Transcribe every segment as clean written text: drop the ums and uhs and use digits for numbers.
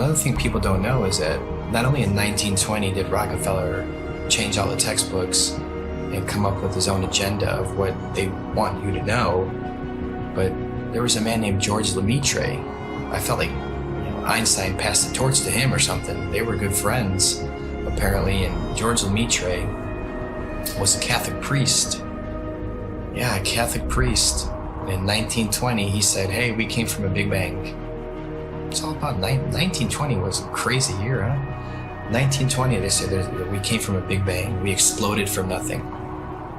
another thing people don't know is that not only in 1920 did Rockefeller change all the textbooks and come up with his own agenda of what they want you to know, but there was a man named George Lemaitre. I felt like Einstein passed the torch to him or something. They were good friends, apparently, and George Lemaitre was a Catholic priest. Yeah, a Catholic priest. In 1920, he said, hey, we came from a Big Bang. It's all about 1920 was a crazy year, huh? 1920, they said we came from a Big Bang. We exploded from nothing.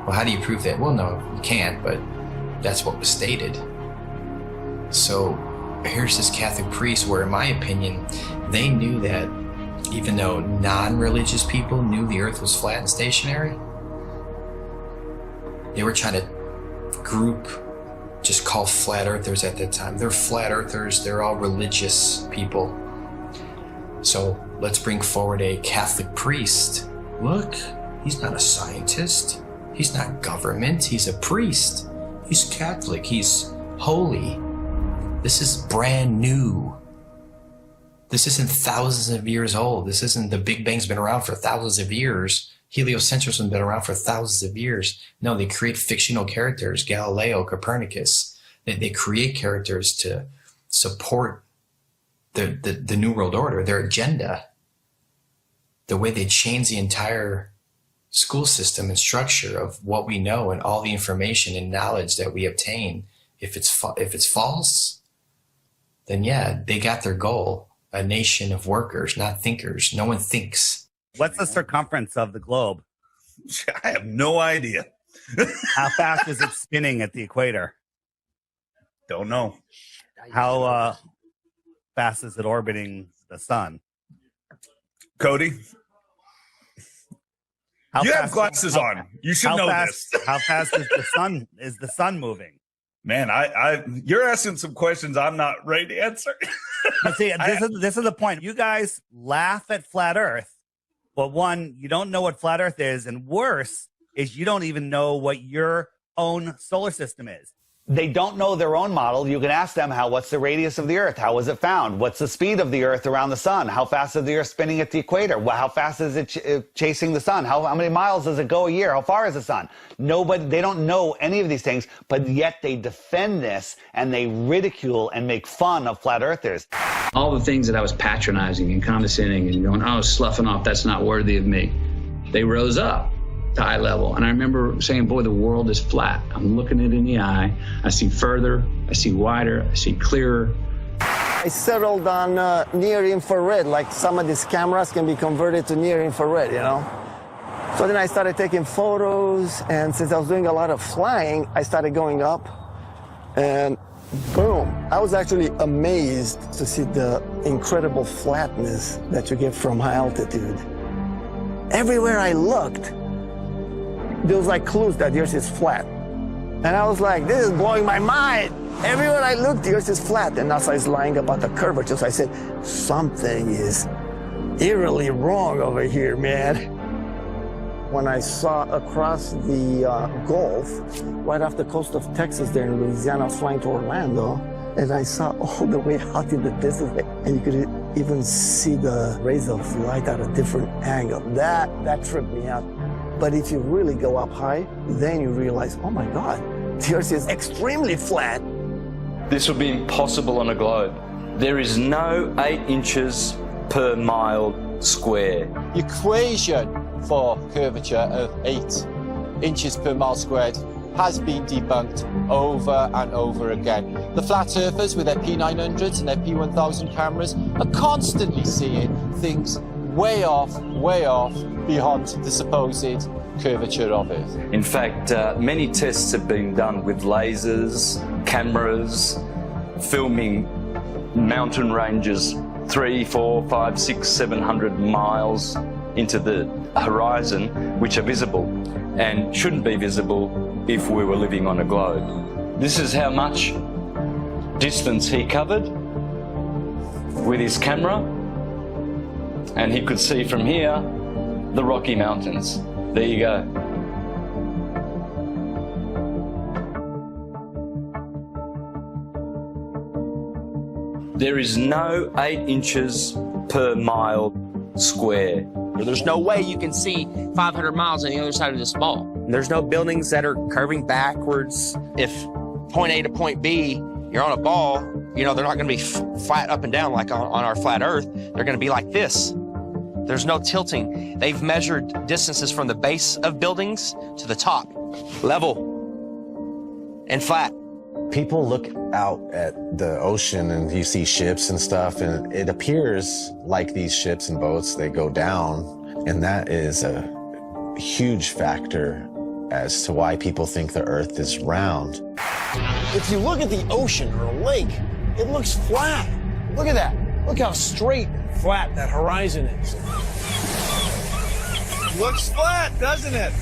Well, how do you prove that? Well, no, you can't, but that's what was stated. So here's this Catholic priest where, in my opinion, they knew that even though non-religious people knew the earth was flat and stationary, they were trying to group, just call flat earthers at that time. They're flat earthers, they're all religious people. So let's bring forward a Catholic priest. Look, he's not a scientist. He's not government, he's a priest. He's Catholic, he's holy. This is brand new. This isn't thousands of years old. This isn't the Big Bang's been around for thousands of years. Heliocentrism has been around for thousands of years. No, they create fictional characters, Galileo, Copernicus. They create characters to support the New World Order, their agenda. The way they change the entire school system and structure of what we know and all the information and knowledge that we obtain. If it's false, then yeah, they got their goal. A nation of workers, not thinkers. No one thinks. What's the circumference of the globe? I have no idea. How fast is it spinning at the equator? Don't know. How fast is it orbiting the sun? Cody, you have glasses on. You should know this. How fast is the sun moving? Man, you're asking some questions I'm not ready to answer. But see, this is the point. You guys laugh at flat Earth, but one, you don't know what flat Earth is, and worse is you don't even know what your own solar system is. They don't know their own model. You can ask them, what's the radius of the Earth? How was it found? What's the speed of the Earth around the sun? How fast is the Earth spinning at the equator? How fast is it chasing the sun? How many miles does it go a year? How far is the sun? They don't know any of these things, but yet they defend this and they ridicule and make fun of flat earthers. All the things that I was patronizing and condescending and going, oh, sloughing off, that's not worthy of me. They rose up to eye level. And I remember saying, boy, the world is flat. I'm looking it in the eye. I see further, I see wider, I see clearer. I settled on near infrared, like some of these cameras can be converted to near infrared, you know? So then I started taking photos, and since I was doing a lot of flying, I started going up, and boom. I was actually amazed to see the incredible flatness that you get from high altitude. Everywhere I looked, there was like clues that yours is flat. And I was like, this is blowing my mind. Everywhere I looked, yours is flat. And NASA is lying about the curvature. So I said, something is eerily wrong over here, man. When I saw across the Gulf, right off the coast of Texas there in Louisiana, flying to Orlando, and I saw all the way out in the distance, and you could even see the rays of light at a different angle. That tripped me out. But if you really go up high, then you realize, oh my God, the Earth is extremely flat. This would be impossible on a globe. There is no 8 inches per mile square. Equation for curvature of 8 inches per mile squared has been debunked over and over again. The flat earthers with their P900s and their P1000 cameras are constantly seeing things way off beyond the supposed curvature of Earth. In fact, many tests have been done with lasers, cameras, filming mountain ranges 300, 400, 500, 600, 700 miles into the horizon, which are visible and shouldn't be visible if we were living on a globe. This is how much distance he covered with his camera, and he could see from here the Rocky Mountains. There you go. There is no 8 inches per mile square. There's no way you can see 500 miles on the other side of this ball. There's no buildings that are curving backwards. If point A to point B, you're on a ball, you know, they're not going to be flat up and down like on our flat Earth. They're going to be like this. There's no tilting. They've measured distances from the base of buildings to the top, level and flat. People look out at the ocean and you see ships and stuff, and it appears like these ships and boats, they go down, and that is a huge factor as to why people think the Earth is round. If you look at the ocean or a lake, it looks flat. Look at that. Look how straight and flat that horizon is. Looks flat, doesn't it?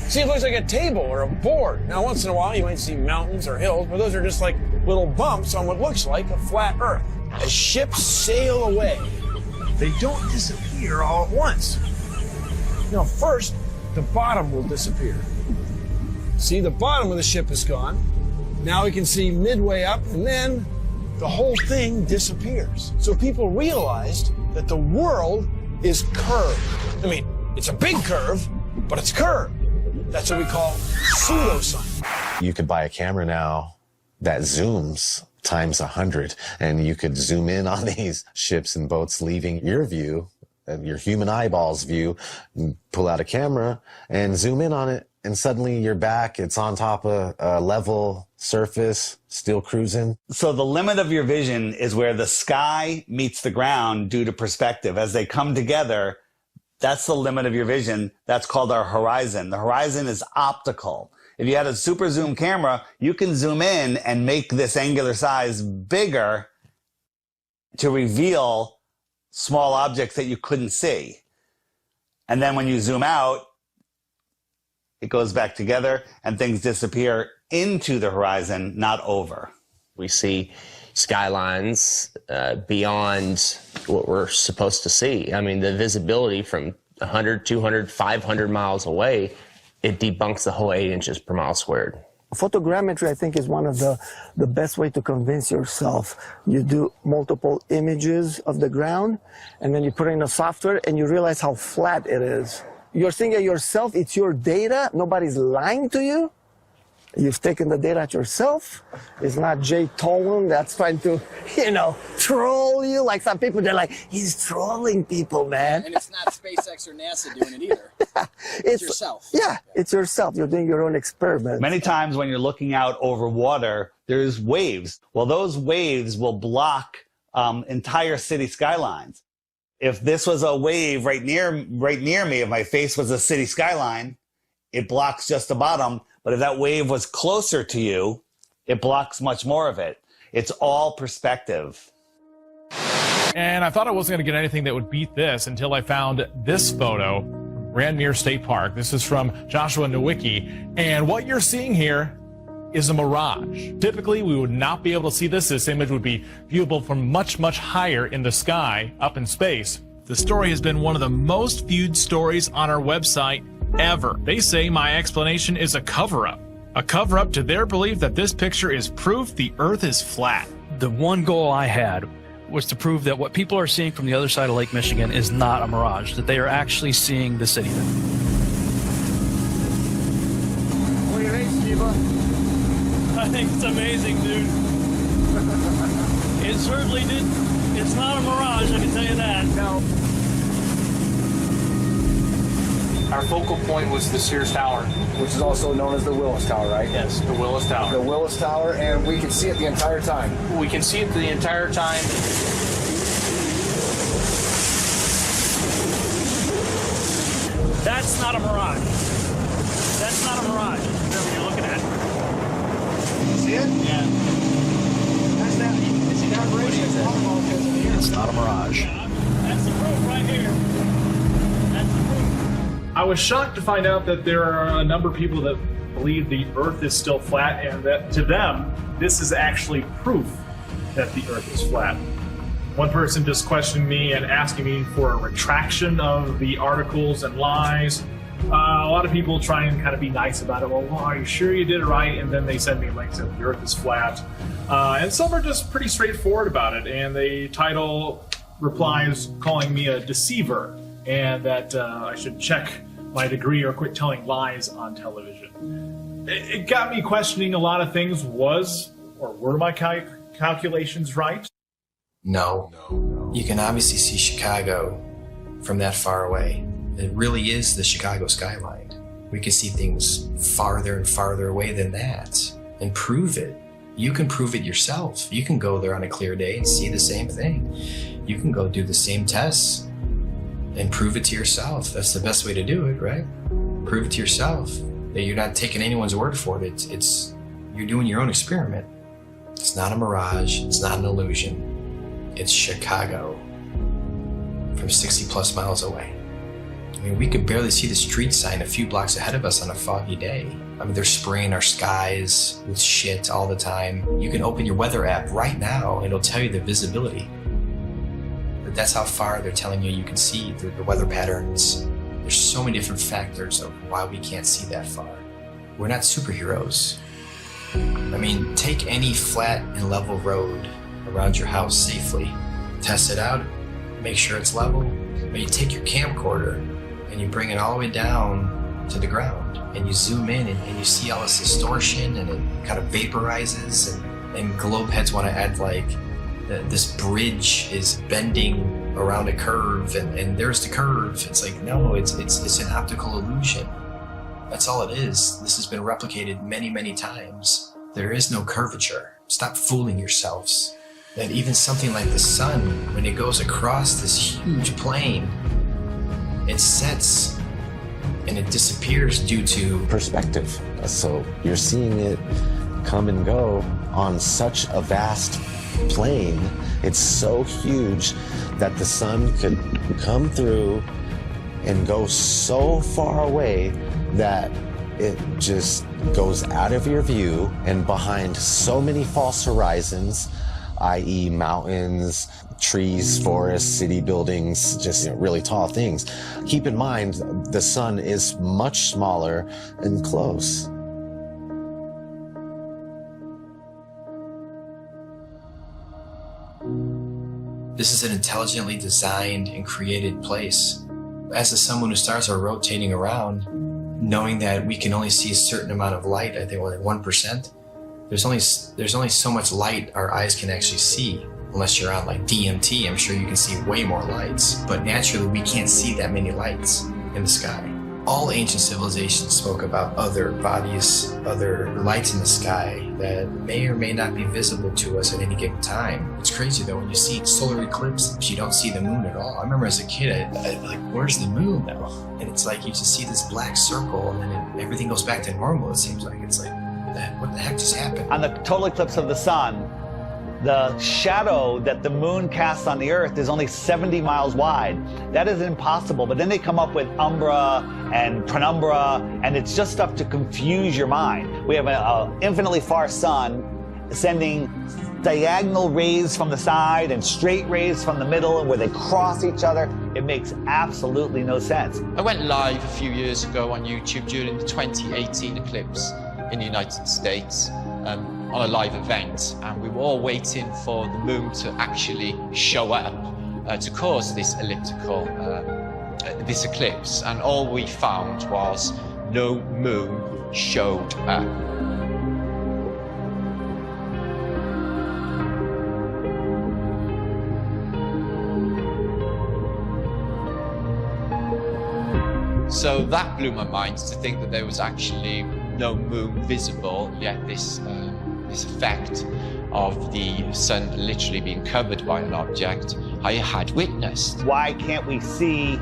See, it looks like a table or a board. Now, once in a while, you might see mountains or hills, but those are just like little bumps on what looks like a flat Earth. As ships sail away, they don't disappear all at once. Now, first, the bottom will disappear. See, the bottom of the ship is gone. Now we can see midway up, and then the whole thing disappears. So people realized that the world is curved. I mean, it's a big curve, but it's curved. That's what we call pseudoscience. You could buy a camera now that zooms times 100, and you could zoom in on these ships and boats leaving your view, your human eyeballs view, pull out a camera and zoom in on it, and suddenly you're back. It's on top of a level surface, still cruising. So the limit of your vision is where the sky meets the ground due to perspective. As they come together, that's the limit of your vision. That's called our horizon. The horizon is optical. If you had a super zoom camera, you can zoom in and make this angular size bigger to reveal small objects that you couldn't see. And then when you zoom out, it goes back together and things disappear into the horizon, not over. We see skylines beyond what we're supposed to see. I mean, the visibility from 100, 200, 500 miles away, it debunks the whole 8 inches per mile squared. Photogrammetry, I think, is one of the best way to convince yourself. You do multiple images of the ground, and then you put it in a software, and you realize how flat it is. You're thinking yourself, it's your data, nobody's lying to you. You've taken the data yourself. It's not Jay Tolan that's trying to, troll you. Like some people, they're like, he's trolling people, man. And it's not SpaceX or NASA doing it either. It's yourself. Yeah, it's yourself. You're doing your own experiment. Many times when you're looking out over water, there's waves. Well, those waves will block entire city skylines. If this was a wave right near me, if my face was a city skyline, it blocks just the bottom. But if that wave was closer to you, it blocks much more of it. It's all perspective. And I thought I wasn't going to get anything that would beat this until I found this photo from Grandmere State Park. This is from Joshua Nowicki. And what you're seeing here is a mirage. Typically, we would not be able to see this. This image would be viewable from much, much higher in the sky, up in space. The story has been one of the most viewed stories on our website ever. They say my explanation is a cover-up. A cover-up to their belief that this picture is proof the Earth is flat. The one goal I had was to prove that what people are seeing from the other side of Lake Michigan is not a mirage, that they are actually seeing the city. What do you think, Steve? I think it's amazing, dude. It certainly did. It's not a mirage, I can tell you that. No. Our focal point was the Sears Tower. Which is also known as the Willis Tower, right? Yes, the Willis Tower. The Willis Tower, and we can see it the entire time. We can see it the entire time. That's not a mirage. That's not a mirage. Whatever you're looking at. See it? Yeah. That's that. You see that radius? It's not a mirage. That's the proof right here. That's the proof. I was shocked to find out that there are a number of people that believe the Earth is still flat, and that to them, this is actually proof that the Earth is flat. One person just questioned me and asking me for a retraction of the articles and lies. A lot of people try and kind of be nice about it. Well, are you sure you did it right? And then they send me links that the Earth is flat. And some are just pretty straightforward about it. And they title replies calling me a deceiver and that I should check my degree or quit telling lies on television. It got me questioning a lot of things. Were my calculations right? No. You can obviously see Chicago from that far away. It really is the Chicago skyline. We can see things farther and farther away than that and prove it. You can prove it yourself. You can go there on a clear day and see the same thing. You can go do the same tests and prove it to yourself. That's the best way to do it, right? Prove it to yourself. That you're not taking anyone's word for it. You're doing your own experiment. It's not a mirage. It's not an illusion. It's Chicago from 60 plus miles away. I mean, we could barely see the street sign a few blocks ahead of us on a foggy day. I mean, they're spraying our skies with shit all the time. You can open your weather app right now and it'll tell you the visibility. But that's how far they're telling you can see the weather patterns. There's so many different factors of why we can't see that far. We're not superheroes. I mean, take any flat and level road around your house safely. Test it out, make sure it's level. But you take your camcorder and you bring it all the way down to the ground and you zoom in and you see all this distortion and it kind of vaporizes and globe heads want to add like this bridge is bending around a curve and there's the curve. It's like, no, it's an optical illusion. That's all it is. This has been replicated many, many times. There is no curvature. Stop fooling yourselves. That even something like the sun, when it goes across this huge plane, it sets and it disappears due to perspective. So you're seeing it come and go on such a vast plane. It's so huge that the sun could come through and go so far away that it just goes out of your view and behind so many false horizons, i.e. mountains, trees, forests, city buildings, just really tall things. Keep in mind, the sun is much smaller and close. This is an intelligently designed and created place. As the sun, moon, and stars are rotating around, knowing that we can only see a certain amount of light, I think like 1%, there's only so much light our eyes can actually see. Unless you're on like DMT, I'm sure you can see way more lights. But naturally, we can't see that many lights in the sky. All ancient civilizations spoke about other bodies, other lights in the sky that may or may not be visible to us at any given time. It's crazy though, when you see solar eclipse, you don't see the moon at all. I remember as a kid, I like, where's the moon now? And it's like you just see this black circle and then everything goes back to normal, it seems like. It's like, what the heck just happened? On the total eclipse of the sun, the shadow that the moon casts on the earth is only 70 miles wide. That is impossible, but then they come up with umbra and penumbra, and it's just stuff to confuse your mind. We have an infinitely far sun sending diagonal rays from the side and straight rays from the middle, and where they cross each other. It makes absolutely no sense. I went live a few years ago on YouTube during the 2018 eclipse in the United States. On a live event, and we were all waiting for the moon to actually show up to cause this elliptical, this eclipse, and all we found was no moon showed up. So that blew my mind, to think that there was actually no moon visible, yet this effect of the sun literally being covered by an object I had witnessed. Why can't we see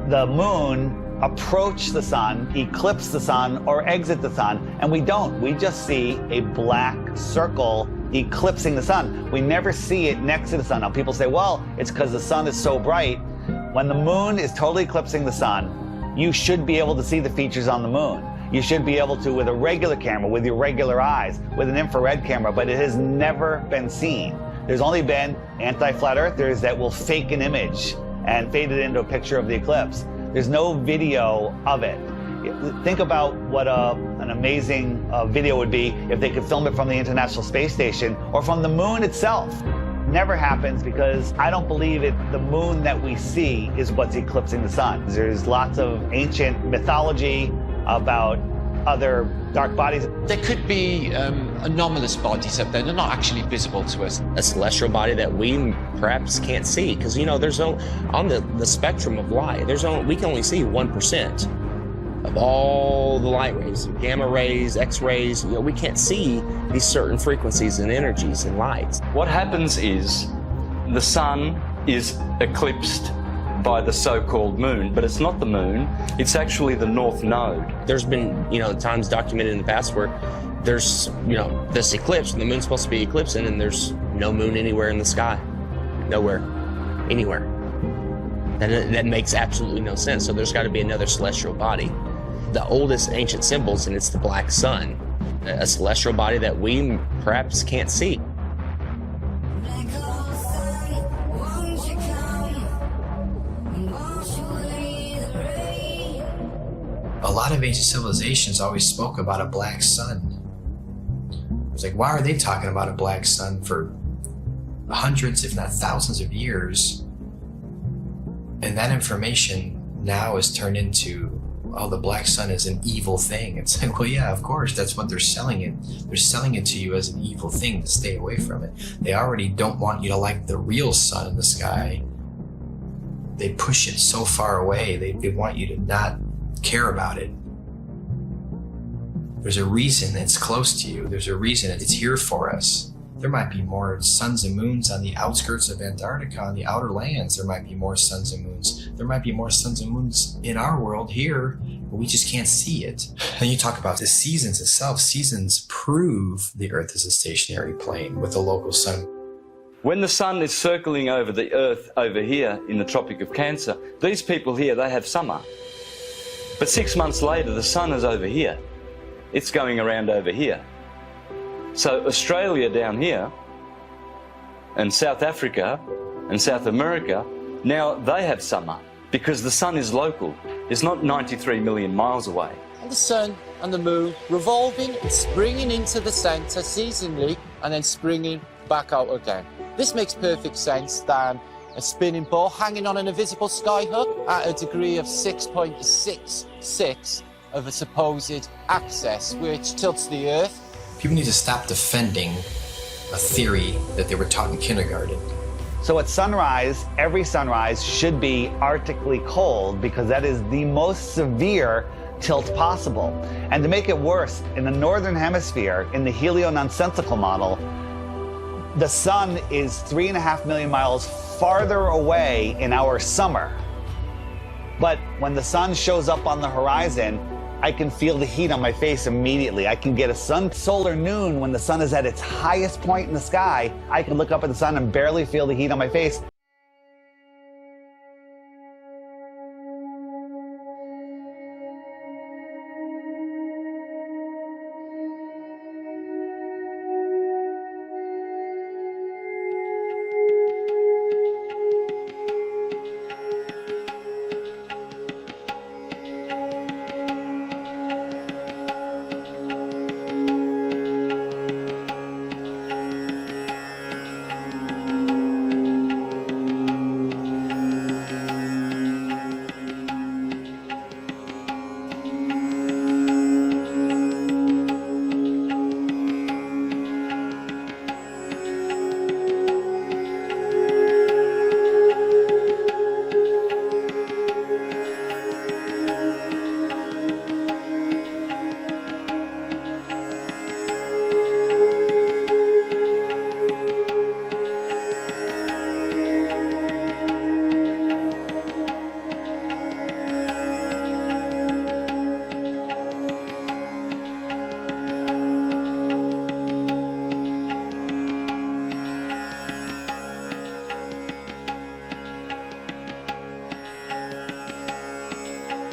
the moon approach the sun, eclipse the sun, or exit the sun? And we don't. We just see a black circle eclipsing the sun. We never see it next to the sun. Now people say, well, it's because the sun is so bright. When the moon is totally eclipsing the sun, you should be able to see the features on the moon. You should be able to with a regular camera, with your regular eyes, with an infrared camera, but it has never been seen. There's only been anti-flat earthers that will fake an image and fade it into a picture of the eclipse. There's no video of it. Think about what an amazing video would be if they could film it from the International Space Station or from the moon itself. Never happens because I don't believe the moon that we see is what's eclipsing the sun. There's lots of ancient mythology about other dark bodies. There could be anomalous bodies up there. They're not actually visible to us. A celestial body that we perhaps can't see, because there's on the spectrum of light, we can only see 1% of all the light rays, gamma rays, X-rays. We can't see these certain frequencies and energies and lights. What happens is the sun is eclipsed by the so-called moon, but it's not the moon, it's actually the north node. There's been, times documented in the past where there's, this eclipse, and the moon's supposed to be eclipsing, and there's no moon anywhere in the sky. Nowhere. Anywhere. And that makes absolutely no sense. So there's got to be another celestial body. The oldest ancient symbols, and it's the black sun, a celestial body that we perhaps can't see. A lot of ancient civilizations always spoke about a black sun. It was like, why are they talking about a black sun for hundreds, if not thousands of years? And that information now is turned into, oh, the black sun is an evil thing. It's like, well, yeah, of course, that's what they're selling it. They're selling it to you as an evil thing to stay away from it. They already don't want you to like the real sun in the sky. They push it so far away. They want you to not care about it. There's a reason it's close to you. There's a reason it's here for us. There might be more suns and moons on the outskirts of Antarctica, on the outer lands. There might be more suns and moons. There might be more suns and moons in our world here, but we just can't see it. And you talk about the seasons itself. Seasons prove the Earth is a stationary plane with a local sun. When the sun is circling over the Earth over here in the Tropic of Cancer, these people here, they have summer. But 6 months later, the sun is over here. It's going around over here. So Australia down here, and South Africa, and South America, now they have summer because the sun is local. It's not 93 million miles away. And the sun and the moon revolving and springing into the centre seasonally and then springing back out again. This makes perfect sense than a spinning ball hanging on an invisible skyhook at a degree of 6.66 of a supposed axis, which tilts the Earth. People need to stop defending a theory that they were taught in kindergarten. So at sunrise, every sunrise should be arctically cold because that is the most severe tilt possible. And to make it worse, in the northern hemisphere, in the heliononsensical model, the sun is 3.5 million miles farther away in our summer. But when the sun shows up on the horizon, I can feel the heat on my face immediately. I can get a solar noon when the sun is at its highest point in the sky. I can look up at the sun and barely feel the heat on my face.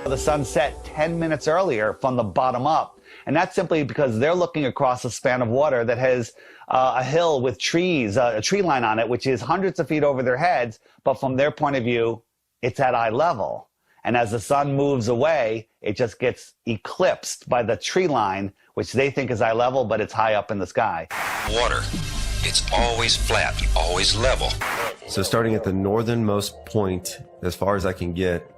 The sun set 10 minutes earlier from the bottom up. And that's simply because they're looking across a span of water that has a hill with trees, a tree line on it, which is hundreds of feet over their heads. But from their point of view, it's at eye level. And as the sun moves away, it just gets eclipsed by the tree line, which they think is eye level, but it's high up in the sky. Water. It's always flat, always level. So starting at the northernmost point, as far as I can get,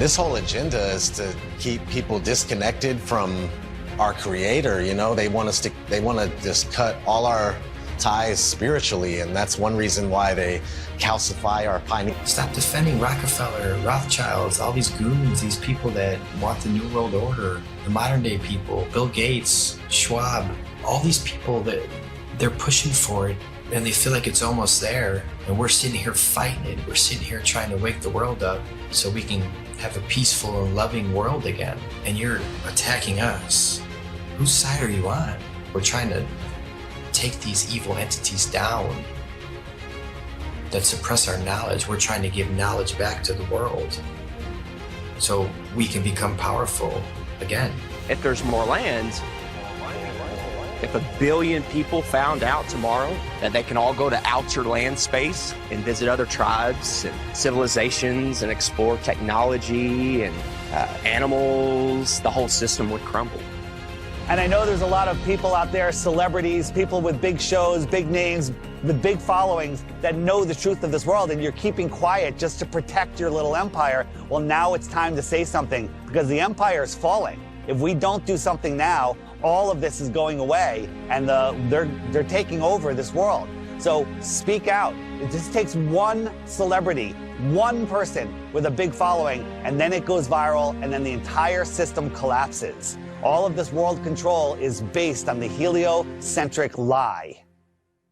This whole agenda is to keep people disconnected from our creator. You know, they want to just cut all our ties spiritually, and that's one reason why they calcify our pioneer. Stop defending Rockefeller, Rothschilds, all these goons, these people that want the New World Order, the modern day people, Bill Gates, Schwab, all these people that they're pushing for it and they feel like it's almost there, and we're sitting here fighting it. We're sitting here trying to wake the world up so we can have a peaceful and loving world again, and you're attacking us. Whose side are you on? We're trying to take these evil entities down that suppress our knowledge. We're trying to give knowledge back to the world so we can become powerful again. If there's more land, if 1 billion people found out tomorrow that they can all go to outer land space and visit other tribes and civilizations and explore technology and animals, the whole system would crumble. And I know there's a lot of people out there, celebrities, people with big shows, big names, with big followings that know the truth of this world, and you're keeping quiet just to protect your little empire. Well, now it's time to say something because the empire is falling. If we don't do something now, all of this is going away, and they're taking over this world. So speak out. It just takes one celebrity, one person with a big following, and then it goes viral, and then the entire system collapses. All of this world control is based on the heliocentric lie.